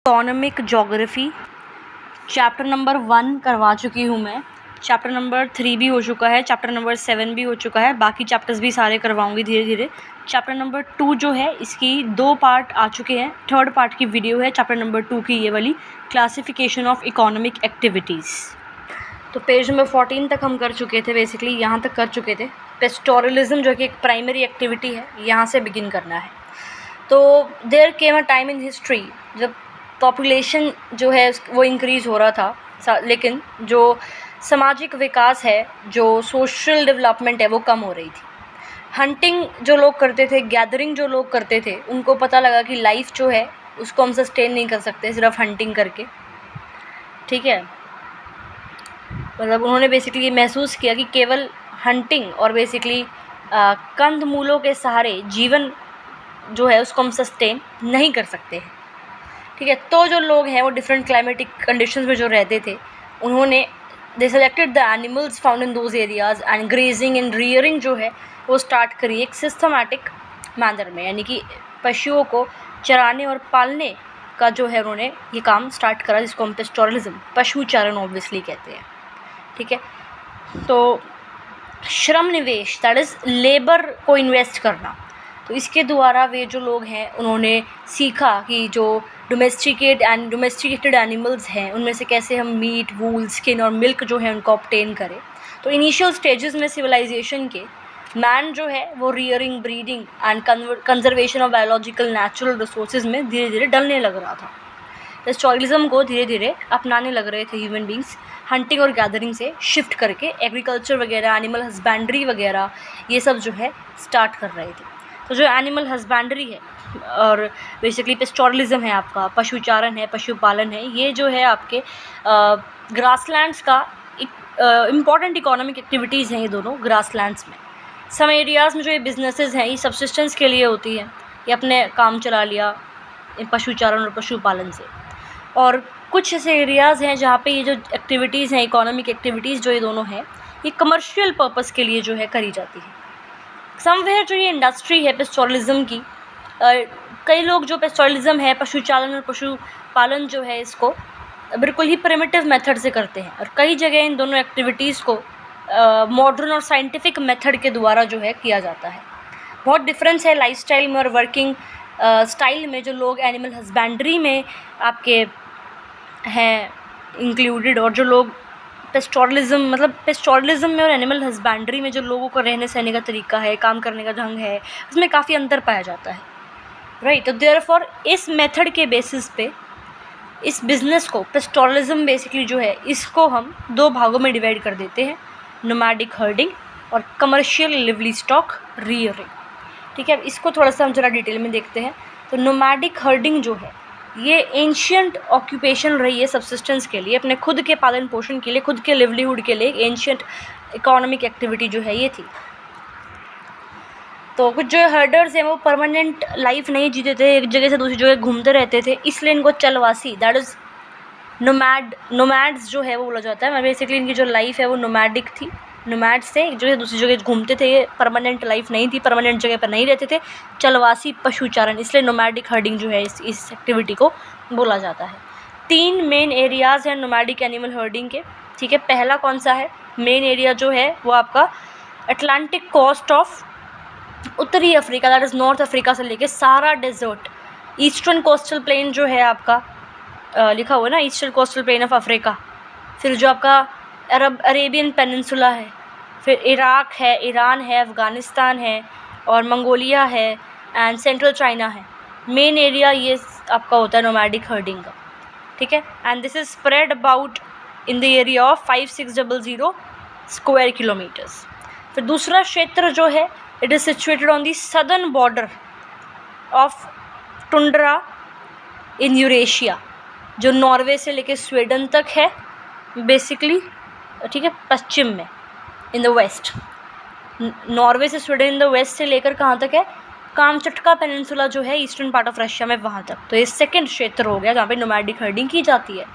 Economic geography chapter number 1 करवा चुकी हूँ मैं। चैप्टर नंबर 3 भी हो चुका है, चैप्टर नंबर 7 भी हो चुका है, बाकी चैप्टर्स भी सारे करवाऊँगी धीरे धीरे। चैप्टर नंबर 2 जो है इसकी 2 पार्ट आ चुके हैं, 3rd पार्ट की वीडियो है चैप्टर नंबर 2 की, ये वाली क्लासिफिकेशन ऑफ इकोनॉमिक एक्टिविटीज़। तो पेज नंबर 14 तक हम कर चुके थे, बेसिकली यहाँ तक कर चुके थे। पेस्टोरलिज्म जो कि एक प्राइमरी एक्टिविटी है, यहाँ से बिगिन करना है। तो there came a time in history जब पॉपुलेशन जो है वो इंक्रीज़ हो रहा था, लेकिन जो सामाजिक विकास है, जो सोशल डेवलपमेंट है, वो कम हो रही थी। हंटिंग जो लोग करते थे, गैदरिंग जो लोग करते थे, उनको पता लगा कि लाइफ जो है उसको हम सस्टेन नहीं कर सकते सिर्फ हंटिंग करके, ठीक है। मतलब उन्होंने बेसिकली महसूस किया कि केवल हंटिंग और बेसिकली कंद मूलों के सहारे जीवन जो है उसको हम सस्टेन नहीं कर सकते हैं, ठीक है। तो जो लोग हैं वो डिफरेंट क्लाइमेटिक कंडीशंस में जो रहते थे, उन्होंने they selected the animals found in those areas and grazing and rearing जो है वो स्टार्ट करी एक सिस्टमैटिक मैनर में, यानी कि पशुओं को चराने और पालने का जो है उन्होंने ये काम स्टार्ट करा, जिसको हम पेस्टोरलिज्म, पशु चारण ऑब्वियसली कहते हैं, ठीक है। तो श्रम निवेश, दैट इज़ लेबर को इन्वेस्ट करना, तो इसके द्वारा वे जो लोग हैं उन्होंने सीखा कि जो डोमेस्टिकेटेड एनिमल्स हैं उनमें से कैसे हम मीट, वूल, स्किन और मिल्क जो है उनको ऑब्टेन करें। तो इनिशियल स्टेजेस में सिविलाइजेशन के मैन जो है वो rearing, breeding and conservation of biological natural resources में धीरे धीरे डलने लग रहा था। पेस्टोरलिज्म को धीरे धीरे अपनाने लग रहे थे ह्यूमन बींग्स, हंटिंग और गैदरिंग से शिफ्ट करके एग्रीकल्चर वगैरह, एनिमल हस्बेंड्री वगैरह ये सब जो है स्टार्ट कर रहे थे। तो जो एनिमल हस्बेंड्री है और बेसिकली पेस्टोरलिज्म है, आपका पशुचारण है, पशुपालन है, ये जो है आपके ग्रासलैंड्स का इम्पॉर्टेंट इकोनॉमिक एक्टिविटीज़ हैं ये दोनों ग्रासलैंड्स में। सम एरियाज़ में जो ये बिजनेसेस हैं ये सब्सिस्टेंस के लिए होती है, ये अपने काम चला लिया पशुचारण और पशुपालन से। और कुछ ऐसे एरियाज़ हैं जहाँ पे ये जो एक्टिविटीज़ हैं, इकोनॉमिक एक्टिविटीज़ जो ये दोनों हैं, ये कमर्शियल पर्पस के लिए जो है करी जाती है। समवेयर जो ये इंडस्ट्री है पेस्टोरलिज्म की, कई लोग जो पेस्टोरलिज्म है, पशुचालन और पशुपालन जो है इसको बिल्कुल ही प्रिमिटिव मेथड से करते हैं, और कई जगह इन दोनों एक्टिविटीज़ को मॉडर्न और साइंटिफिक मेथड के द्वारा जो है किया जाता है। बहुत डिफरेंस है लाइफस्टाइल में और वर्किंग स्टाइल में। जो लोग एनिमल हस्बेंड्री में आपके हैं इंक्लूडेड, और जो लोग पेस्टोरलिज्म, मतलब पेस्टोरलिज्म में और एनिमल हस्बेंड्री में जो लोगों का रहने सहने का तरीका है, काम करने का ढंग है, उसमें काफ़ी अंतर पाया जाता है, राइट। तो देयरफॉर इस मेथड के बेसिस पे इस बिज़नेस को, पेस्टोरलिज्म बेसिकली जो है इसको हम 2 भागों में डिवाइड कर देते हैं, नोमैडिक हर्डिंग और कमर्शियल लिवली स्टॉक रियरिंग, ठीक है। अब इसको थोड़ा सा हम ज़रा डिटेल में देखते हैं। तो नोमैडिक हर्डिंग जो है ये एंशियंट ऑक्यूपेशन रही है सब्सिस्टेंस के लिए, अपने खुद के पालन पोषण के लिए, खुद के लिवलीहुड के लिए एक एंशियंट इकोनॉमिक एक्टिविटी जो है ये थी। तो कुछ जो हर्डर्स हैं वो परमानेंट लाइफ नहीं जीते थे, एक जगह से दूसरी जगह घूमते रहते थे, इसलिए इनको चलवासी, दैट इज़ नोमैड्स जो है वो बोला जाता है। बेसिकली इनकी जो लाइफ है वो नोमैडिक थी, नोमैड से एक जगह दूसरी जगह घूमते थे, ये परमानेंट लाइफ नहीं थी, परमानेंट जगह पर नहीं रहते थे, चलवासी पशुचारण, इसलिए नोमैडिक हर्डिंग जो है इस एक्टिविटी को बोला जाता है। 3 मेन एरियाज़ हैं नोमैडिक एनिमल हर्डिंग के, ठीक है। पहला कौन सा है मेन एरिया जो है वो आपका अटलांटिक कोस्ट ऑफ उत्तरी Africa, that is north Africa से लेके सारा डेजर्ट, ईस्टर्न कोस्टल प्लेन जो है आपका लिखा हुआ है ना, eastern coastal plain of Africa, फिर जो आपका अरेबियन पेनिनसुला है, फिर इराक है, ईरान है, अफ़गानिस्तान है और मंगोलिया है एंड सेंट्रल चाइना है। मेन एरिया ये आपका होता है नोमैडिक हर्डिंग का, ठीक है। And this is spread about in the area of 5600 square kilometres. फिर दूसरा क्षेत्र जो है it is situated on the southern border of tundra in Eurasia, जो नॉर्वे से लेके स्वीडन तक है बेसिकली, ठीक है, पश्चिम में इन द वेस्ट। नॉर्वे से स्वीडन इन द वेस्ट से लेकर कहाँ तक है, कामचटका पेनिनसुला जो है ईस्टर्न पार्ट ऑफ रशिया में, वहाँ तक। तो ये सेकंड क्षेत्र हो गया जहाँ पे नोमैडिक हर्डिंग की जाती है।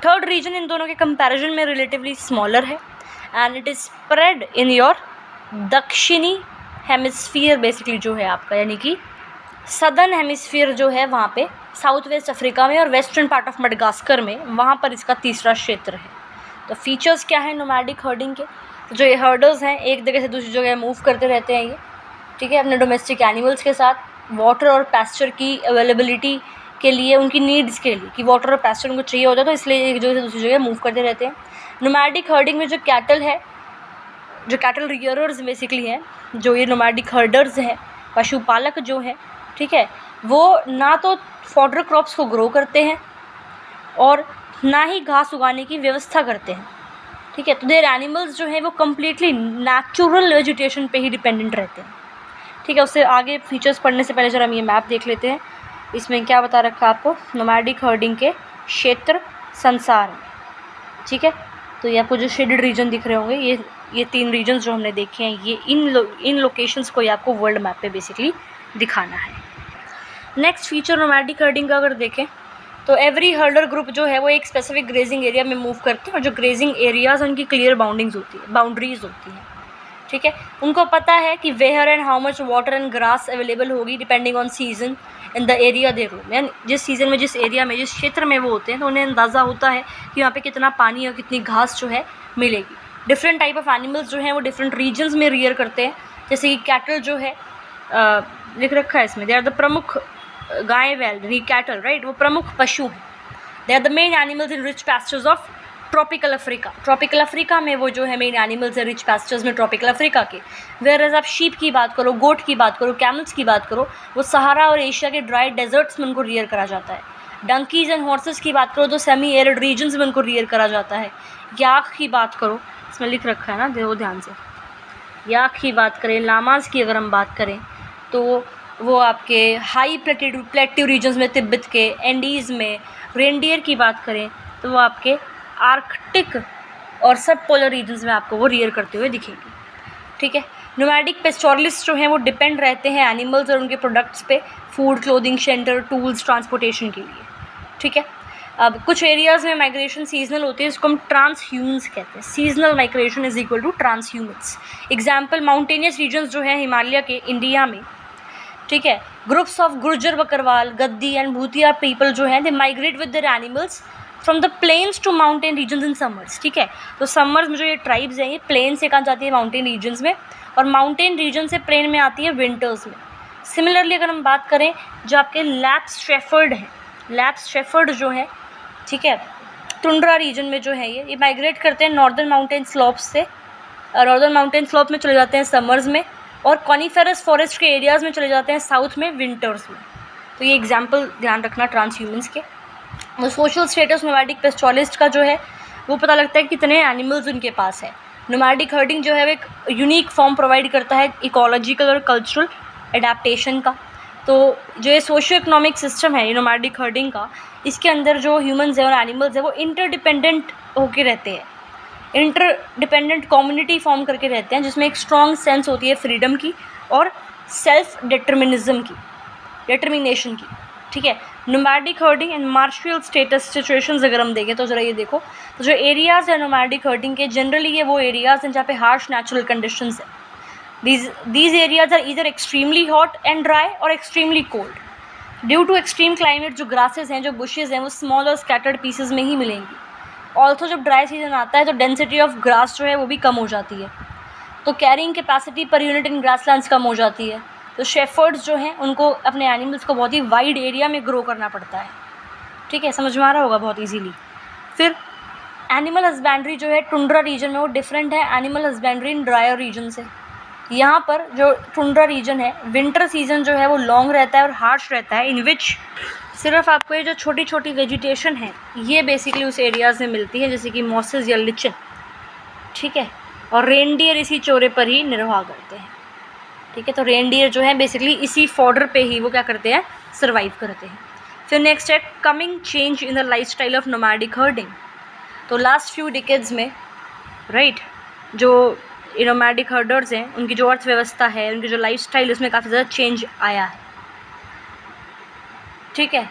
थर्ड रीजन इन दोनों के कंपैरिजन में रिलेटिवली स्मॉलर है and it is spread in your दक्षिणी हेमिस्फीयर बेसिकली जो है आपका, यानी कि सदर्न हेमिस्फीयर जो है वहाँ पे साउथ वेस्ट अफ्रीका में और वेस्टर्न पार्ट ऑफ मडगास्कर में, वहाँ पर इसका तीसरा क्षेत्र है। तो फीचर्स क्या है नोमैडिक हर्डिंग के? तो जो ये हर्डर्स हैं एक जगह से दूसरी जगह मूव करते रहते हैं ये, ठीक है, अपने डोमेस्टिक एनिमल्स के साथ, वाटर और पैस्चर की अवेलेबिलिटी के लिए, उनकी नीड्स के लिए कि वाटर और पैस्चर उनको चाहिए होता है, तो इसलिए एक जगह से दूसरी जगह मूव करते रहते हैं। नोमैडिक हर्डिंग में जो कैटल है, जो कैटल रियरर्स बेसिकली हैं, जो ये नोमैडिक हर्डर्स हैं, पशुपालक जो हैं, ठीक है, वो ना तो फॉडर क्रॉप्स को ग्रो करते हैं और ना ही घास उगाने की व्यवस्था करते हैं, ठीक है। तो देयर एनिमल्स जो हैं वो कम्प्लीटली नेचुरल वेजिटेशन पे ही डिपेंडेंट रहते हैं, ठीक है। उससे आगे फीचर्स पढ़ने से पहले जरा हम ये मैप देख लेते हैं। इसमें क्या बता रखा है आपको नोमैडिक हर्डिंग के क्षेत्र संसार में, ठीक है। तो ये आपको जो शेडेड रीजन दिख रहे होंगे, ये 3 रीजन्स जो हमने देखे हैं, ये इन लोकेशंस को ये आपको वर्ल्ड मैप पे बेसिकली दिखाना है। नेक्स्ट फीचर नोमैडिक हर्डिंग का अगर देखें तो एवरी हर्डर ग्रुप जो है वो एक स्पेसिफिक ग्रेजिंग एरिया में मूव करते हैं और जो ग्रेजिंग एरियाज़ उनकी क्लियर बाउंड्रीज होती हैं, ठीक है। उनको पता है कि where and how much water and grass available होगी depending on season in the area they roam, यानी जिस सीज़न में, जिस एरिया में, जिस क्षेत्र में वो होते हैं, तो उन्हें अंदाज़ा होता है कि वहाँ पे कितना पानी और कितनी घास जो है मिलेगी। डिफरेंट टाइप ऑफ एनिमल्स जो हैं वो डिफरेंट रीजन्स में रियर करते हैं, जैसे कि कैटल जो है लिख रखा है इसमें, दे आर द प्रमुख गाय बैल कैटल, राइट, वो प्रमुख पशु हैं। They are the main animals in rich pastures of tropical Africa. Tropical Africa में वो जो है मेन एनिमल्स है रिच पैस्चर्स में ट्रॉपिकल अफ्रीका के। वेयर एज आप शीप की बात करो, गोट की बात करो, कैमल्स की बात करो, वो सहारा और एशिया के ड्राई डेजर्ट्स में उनको रियर करा जाता है। डंकीज एंड हॉर्सेस की बात करो तो सेमी एरिड रीजन्स में उनको रियर करा जाता है। याक की बात करो, इसमें लिख रखा है ना, देखो ध्यान से, याक की बात करें, लामाज की अगर हम बात करें तो वो आपके हाई प्लेट्यू रीजन्स में, तिब्बत के, एंडीज़ में। रेनडियर की बात करें तो वो आपके आर्कटिक और सब पोलर रीजन्स में आपको वो रियर करते हुए दिखेंगे, ठीक है। नोमैडिक पेस्टोरलिस्ट जो हैं वो डिपेंड रहते हैं एनिमल्स और उनके प्रोडक्ट्स पे, food, clothing, shelter, tools, transportation के लिए, ठीक है। अब कुछ एरियाज़ में माइग्रेशन सीजनल होती है, इसको हम ट्रांसह्यूमन्स कहते हैं। Seasonal migration is equal to transhumance. Example mountainous regions जो है हिमालय के, इंडिया में, ठीक है। Groups of Gurjar, Bakarwal, Gaddi and भूतिया पीपल जो हैं they migrate with their animals from the plains to mountain regions in summers, ठीक है। तो समर्स में जो ये ट्राइब्स हैं ये प्लेन से कहाँ जाती है, माउंटेन रीजन्स में, और माउंटेन रीजन से प्लेन में आती है विंटर्स में। सिमिलरली अगर हम बात करें जो आपके लैप्स शेफर्ड हैं, लैप्स शेफर्ड जो है, ठीक है, टुंड्रा रीजन में जो है ये माइग्रेट करते हैं नॉर्दर्न माउंटेन स्लोप्स से, नॉर्दर्न माउंटेन स्लोप में चले जाते हैं समर्स में, और कॉनिफेरस फॉरेस्ट के एरियाज़ में चले जाते हैं साउथ में विंटर्स में। तो ये एग्जाम्पल ध्यान रखना ट्रांसह्यूमन्स के। वो सोशल स्टेटस नोमैडिक पेस्टोरलिस्ट का जो है वो पता लगता है कितने एनिमल्स उनके पास है। नोमैडिक हर्डिंग जो है वो एक यूनिक फॉर्म प्रोवाइड करता है इकोलॉजिकल और कल्चरल एडेप्टेशन का। तो जो ये सोशियो इकोनॉमिक सिस्टम है नोमैडिक हर्डिंग का, इसके अंदर जो ह्यूमंस है और एनिमल्स है वो इंटरडिपेंडेंट होके रहते हैं, इंटरडिपेंडेंट कम्युनिटी फॉर्म करके रहते हैं, जिसमें एक स्ट्रॉन्ग सेंस होती है फ्रीडम की और सेल्फ डिटर्मिनिज्म की, डिटर्मिनेशन की, ठीक है। Nomadic herding and martial status situations अगर हम देखें तो ज़रा ये देखो, तो जो एरियाज़ है नोमैडिक हर्डिंग के, जनरली ये वो एरियाज़ हैं जहाँ पे हार्श नेचुरल कंडीशंस है। these areas are either extremely hot and dry or extremely cold. Due to extreme climate जो ग्रासेस हैं, जो बुशेज़ हैं, वो स्मॉल और स्कैटर्ड पीसेज में ही मिलेंगी। ऑल्सो जब ड्राई सीजन आता है तो डेंसिटी ऑफ ग्रास जो है वो भी कम हो जाती है, तो carrying capacity per unit in grasslands कम हो जाती है। तो शेफर्ड्स जो हैं उनको अपने एनिमल्स को बहुत ही वाइड एरिया में ग्रो करना पड़ता है, ठीक है, समझ में आ रहा होगा बहुत ईजीली। फिर एनिमल हस्बेंड्री जो है टुंड्रा रीजन में वो डिफरेंट है animal husbandry in drier region से। यहाँ पर जो टुंड्रा रीजन है, विंटर सीजन जो है वो लॉन्ग रहता है और हार्श रहता है, इन विच सिर्फ आपको ये जो छोटी छोटी वेजिटेशन है ये बेसिकली उस एरियाज़ में मिलती है, जैसे कि मॉसेस या लिचन, ठीक है, और रेनडियर इसी चौरे पर ही निर्वाह करते हैं, ठीक है। तो रेनडियर जो है बेसिकली इसी फॉडर पे ही वो क्या करते हैं, सर्वाइव करते हैं। फिर नेक्स्ट है coming change in the lifestyle of nomadic herding. तो लास्ट फ्यू डिकेड्स में, राइट, जो नोमैडिक हर्डर्स हैं उनकी जो अर्थव्यवस्था है, उनकी जो लाइफस्टाइल, उसमें काफ़ी ज़्यादा चेंज आया है, ठीक है।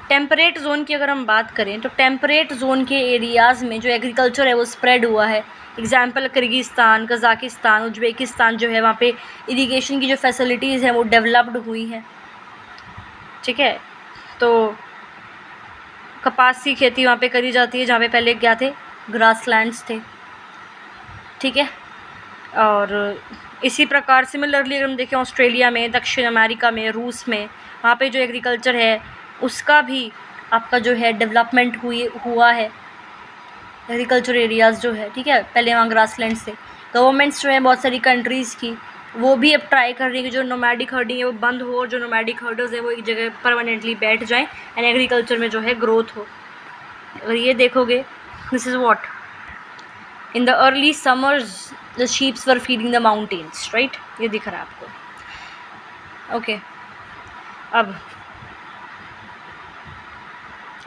टेम्परेट जोन की अगर हम बात करें तो टेम्परेट जोन के एरियाज़ में जो एग्रीकल्चर है वो स्प्रेड हुआ है। एग्जाम्पल किर्गिस्तान, कज़ाकिस्तान, उज्बेकिस्तान जो है वहाँ पे इरिगेशन की जो फैसिलिटीज़ हैं वो डेवलप्ड हुई हैं, ठीक है। तो कपास की खेती वहाँ पे करी जाती है जहाँ पे पहले क्या थे, ग्रासलैंड्स थे, ठीक है। और इसी प्रकार सिमिलरली अगर हम देखें ऑस्ट्रेलिया में, दक्षिण अमेरिका में, रूस में, वहाँ पे जो एग्रीकल्चर है उसका भी आपका जो है डेवलपमेंट हुआ है, एग्रीकल्चर एरियाज़ जो है, ठीक है। पहले वहाँ ग्रासलैंड्स थे। गवर्नमेंट्स जो है बहुत सारी कंट्रीज़ की, वो भी अब ट्राई कर रही है कि जो नोमैडिक हर्डिंग है वो बंद हो, और जो नोमैडिक हर्डर्स है वो एक जगह परमानेंटली बैठ जाएं एंड एग्रीकल्चर में जो है ग्रोथ हो। और ये देखोगे, this is what in the early summers the sheeps were feeding the mountains, right. ये दिख रहा है आपको, ओके। अब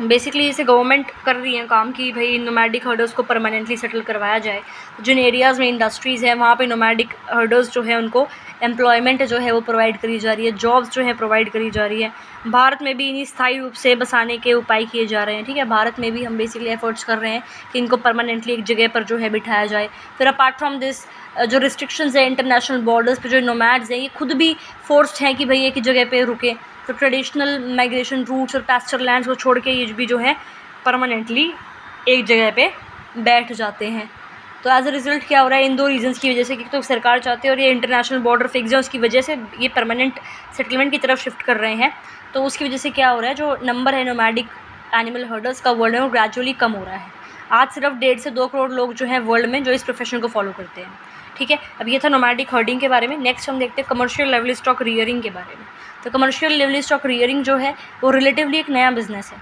बेसिकली इसे गवर्नमेंट कर रही है काम कि भाई नोमैडिक हर्डर्स को परमानेंटली सेटल करवाया जाए। जिन एरियाज़ में इंडस्ट्रीज़ है वहाँ पे नोमैडिक हर्डर्स जो है उनको एम्प्लॉयमेंट जो है वो प्रोवाइड करी जा रही है, जॉब्स जो है प्रोवाइड करी जा रही है। भारत में भी इन्हीं स्थायी रूप से बसाने के उपाय किए जा रहे हैं, ठीक है। भारत में भी हम बेसिकली एफर्ट्स कर रहे हैं कि इनको परमानेंटली एक जगह पर जो है बिठाया जाए। फिर अपार्ट फ्रॉम दिस जो रिस्ट्रिक्शंस है इंटरनेशनल बॉर्डर्स पे, जो नोमैड्स हैं ये खुद भी फोर्स्ड हैं कि भाई एक ही जगह पे रुके। तो ट्रेडिशनल माइग्रेशन रूट्स और पैस्चर लैंड्स को छोड़ के ये भी जो है परमानेंटली एक जगह पे बैठ जाते हैं। तो एज अ रिज़ल्ट क्या हो रहा है, इन दो रीजंस की वजह से, कि तो सरकार चाहती है और ये इंटरनेशनल बॉर्डर फिक्स है उसकी वजह से ये परमानेंट सेटलमेंट की तरफ शिफ्ट कर रहे हैं। तो उसकी वजह से क्या हो रहा है, जो नंबर है नोमैडिक एनिमल हर्डर्स का वर्ल्ड में वो ग्रेजुअली कम हो रहा है। आज सिर्फ 1.5 से 2 करोड़ लोग जो हैं वर्ल्ड में जो इस प्रोफेशन को फॉलो करते हैं, ठीक है। अब ये था नोमैडिक हर्डिंग के बारे में। नेक्स्ट हम देखते हैं कमर्शियल लेवल स्टॉक रियरिंग के बारे में। तो कमर्शियल लेवल स्टॉक रियरिंग जो है वो रिलेटिवली एक नया बिजनेस है।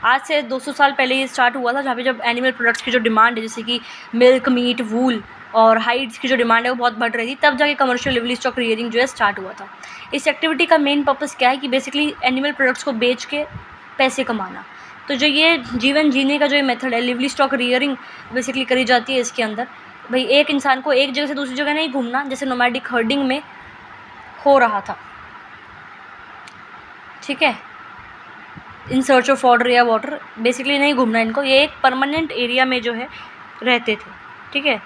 आज से 200 साल पहले ये स्टार्ट हुआ था, जहाँ पे जब एनिमल प्रोडक्ट्स की जो डिमांड है जैसे कि मिल्क, मीट, वूल और हाइड्स की जो डिमांड है वो बहुत बढ़ रही थी, तब जाके कमर्शियल लेवल स्टॉक रियरिंग जो है स्टार्ट हुआ था। इस एक्टिविटी का मेन पर्पस क्या है कि बेसिकली एनिमल प्रोडक्ट्स को बेच के पैसे कमाना। तो जो ये जीवन जीने का जो ये मेथड है लिवली स्टॉक रियरिंग बेसिकली करी जाती है। इसके अंदर भाई एक इंसान को एक जगह से दूसरी जगह नहीं घूमना जैसे नोमैडिक हर्डिंग में हो रहा था, ठीक है, इन सर्च ऑफ ऑर्डर या वाटर, बेसिकली नहीं घूमना इनको। ये एक परमानेंट एरिया में जो है रहते थे, ठीक है,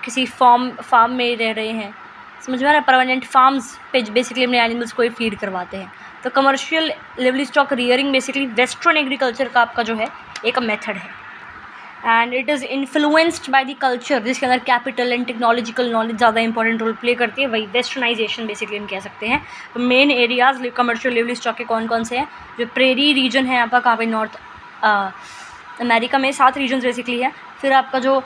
किसी फार्म में रह रहे हैं, समझ में आ रहा है। परमानेंट फार्म्स पे बेसिकली अपने एनिमल्स को ही फीड करवाते हैं। तो commercial level stock rearing basically western agriculture का आपका जो है एक मेथड है and it is influenced by the culture, जिसके अंदर कैपिटल एंड टेक्नोलॉजिकल नॉलेज ज़्यादा इंपॉर्टेंट रोल प्ले करती है। वही वेस्टर्नाइजेशन बेसिकली हम कह सकते हैं। तो main areas commercial level stock के कौन कौन से हैं, जो प्रेरी रीजन है आपका कहाँ पे, नॉर्थ अमेरिका में 7 रीजन्स बेसिकली है। फिर आपका जो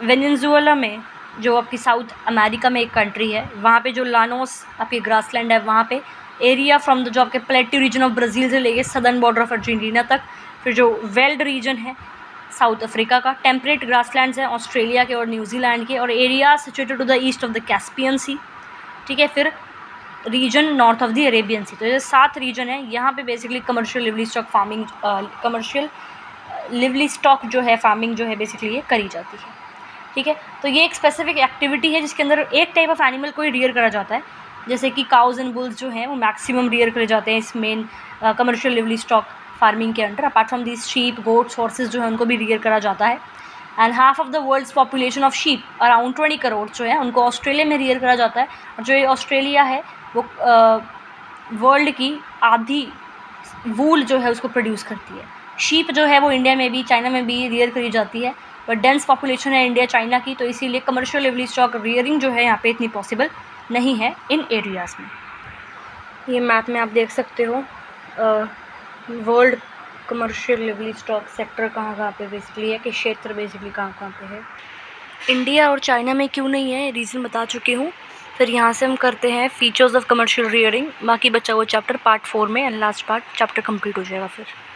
वेनेजुएला में, जो आपकी साउथ अमेरिका में एक कंट्री है, वहाँ पे जो लानोस आपकी ग्रासलैंड है वहाँ पे एरिया फ्रॉम द जो आपके प्लेट्यू रीजन ऑफ ब्राज़ील से लेके सदर्न बॉर्डर ऑफ अर्जेंटीना तक। फिर जो वेल्ड रीजन है साउथ अफ्रीका का, टेम्परेट ग्रासलैंड्स हैं ऑस्ट्रेलिया के और न्यूजीलैंड के, और area situated to the east of the Caspian sea, ठीक है। फिर region north of the Arabian sea. तो ये 7 रीजन है। यहाँ पे basically commercial livestock farming, commercial livestock जो है फार्मिंग जो है बेसिकली ये करी जाती है, ठीक है। तो ये एक स्पेसिफिक एक्टिविटी है जिसके अंदर एक टाइप ऑफ एनिमल को ही रियर करा जाता है, जैसे कि काउज एंड बुल्स जो हैं वो मैक्सिमम रियर करे जाते हैं इस main commercial livestock farming के under. Apart from this sheep, goats, horses जो है उनको भी रियर करा जाता है। And half of the world's population of sheep, around 20 crore जो है, उनको ऑस्ट्रेलिया में रियर करा जाता है। और जो ये ऑस्ट्रेलिया है वो वर्ल्ड की आधी वूल जो है उसको प्रोड्यूस करती है। शीप जो है वो इंडिया में भी, चाइना में भी रियर करी जाती है, बट डेंस पॉपुलेशन है इंडिया चाइना की, तो इसीलिए कमर्शियल लिवली स्टॉक रियरिंग जो है यहाँ पे इतनी पॉसिबल नहीं है इन एरियाज़ में। ये मैप में आप देख सकते हो world commercial lively stock sector कहाँ पे बेसिकली है, कि क्षेत्र बेसिकली कहाँ पे है। इंडिया और चाइना में क्यों नहीं है, रीज़न बता चुकी हूँ। फिर यहाँ से हम करते हैं फीचर्स ऑफ कमर्शियल रियरिंग। बाकी बचा हुआ चैप्टर पार्ट 4 में, and last part chapter complete हो जाएगा फिर।